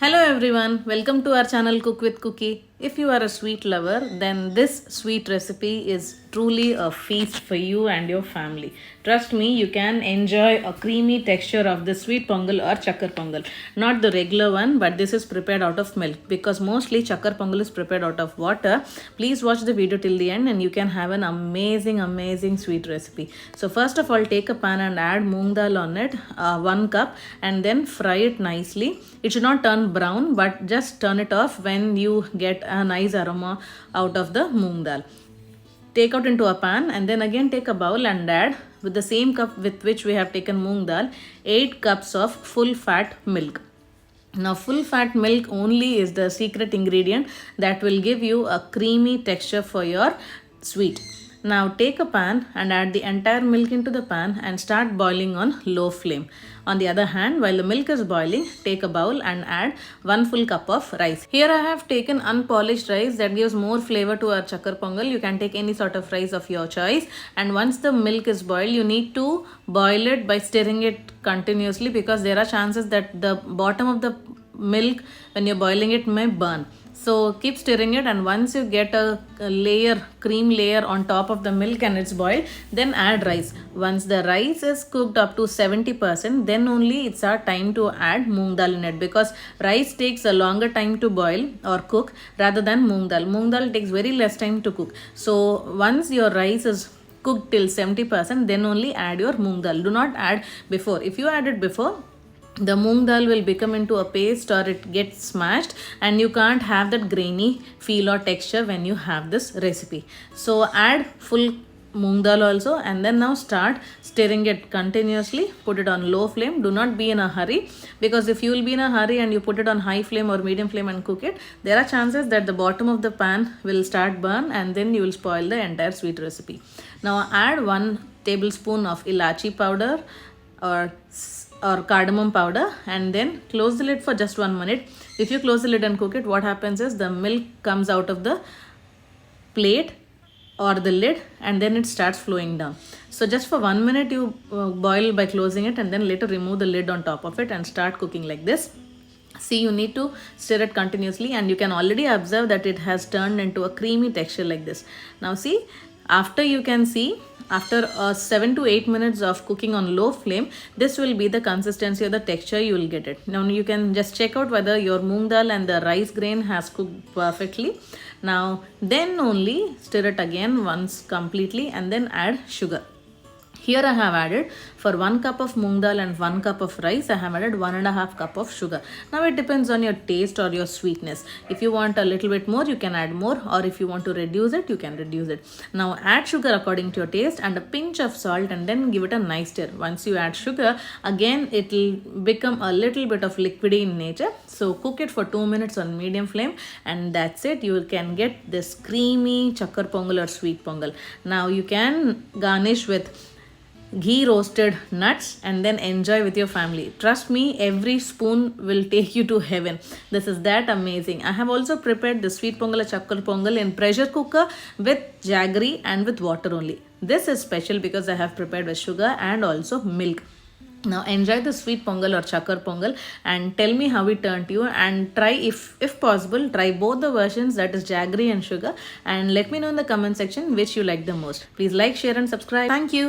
Hello everyone, welcome to our channel Cook with Cookie. If you are a sweet lover, then this sweet recipe is truly a feast for you and your family. Trust me, you can enjoy a creamy texture of the sweet pongal or chakkar pongal. Not the regular one, but this is prepared out of milk because mostly chakkar pongal is prepared out of water. Please watch the video till the end and you can have an amazing sweet recipe. So first of all, take a pan and add moong dal on it, 1 cup, and then fry it nicely. It should not turn brown, but just turn it off when you get a nice aroma out of the moong dal. Take out into a pan and then again take a bowl and add with the same cup with which we have taken moong dal 8 cups of full fat milk. Now full fat milk only is the secret ingredient that will give you a creamy texture for your sweet. Now take a pan and add the entire milk into the pan and start boiling on low flame. On the other hand, while the milk is boiling, take a bowl and add 1 full cup of rice. Here I have taken unpolished rice that gives more flavor to our chakkar pongal. You can take any sort of rice of your choice. And once the milk is boiled, you need to boil it by stirring it continuously because there are chances that the bottom of the milk when you're boiling it may burn. So keep stirring it, and once you get a cream layer on top of the milk and it's boiled, then add rice. Once the rice is cooked up to 70%, then only it's our time to add moong dal in it because rice takes a longer time to boil or cook rather than moong dal. Moong dal takes very less time to cook. So once your rice is cooked till 70%, then only add your moong dal. Do not add before. If you add it before, the moong dal will become into a paste or it gets smashed and you can't have that grainy feel or texture when you have this recipe. So add full moong dal also and then now start stirring it continuously. Put it on low flame. Do not be in a hurry because if you will be in a hurry and you put it on high flame or medium flame and cook it, there are chances that the bottom of the pan will start burn and then you will spoil the entire sweet recipe. Now add 1 tablespoon of ilachi powder or cardamom powder and then close the lid for just 1 minute. If you close the lid and cook it, what happens is the milk comes out of the plate or the lid and then it starts flowing down. So just for 1 minute you boil by closing it and then later remove the lid on top of it and start cooking like this. See, you need to stir it continuously and you can already observe that it has turned into a creamy texture like this. Now see, after 7 to 8 minutes of cooking on low flame, this will be the consistency or the texture you will get it. Now you can just check out whether your moong dal and the rice grain has cooked perfectly. Now then only stir it again once completely and then add sugar. Here I have added for 1 cup of moong dal and 1 cup of rice, I have added 1.5 cup of sugar. Now it depends on your taste or your sweetness. If you want a little bit more, you can add more, or if you want to reduce it, you can reduce it. Now add sugar according to your taste and a pinch of salt and then give it a nice stir. Once you add sugar, again it will become a little bit of liquidy in nature. So cook it for 2 minutes on medium flame and that's it. You can get this creamy chakkar pongal or sweet pongal. Now you can garnish with ghee roasted nuts and then enjoy with your family. Trust me, every spoon will take you to heaven. This is that amazing. I have also prepared the sweet pongal or chakkar pongal in pressure cooker with jaggery and with water only. This is special because I have prepared with sugar and also milk. Now enjoy the sweet pongal or chakkar pongal and tell me how it turned to you, and try, if possible, try both the versions, that is jaggery and sugar, and let me know in the comment section which you like the most. Please like, share and subscribe. Thank you.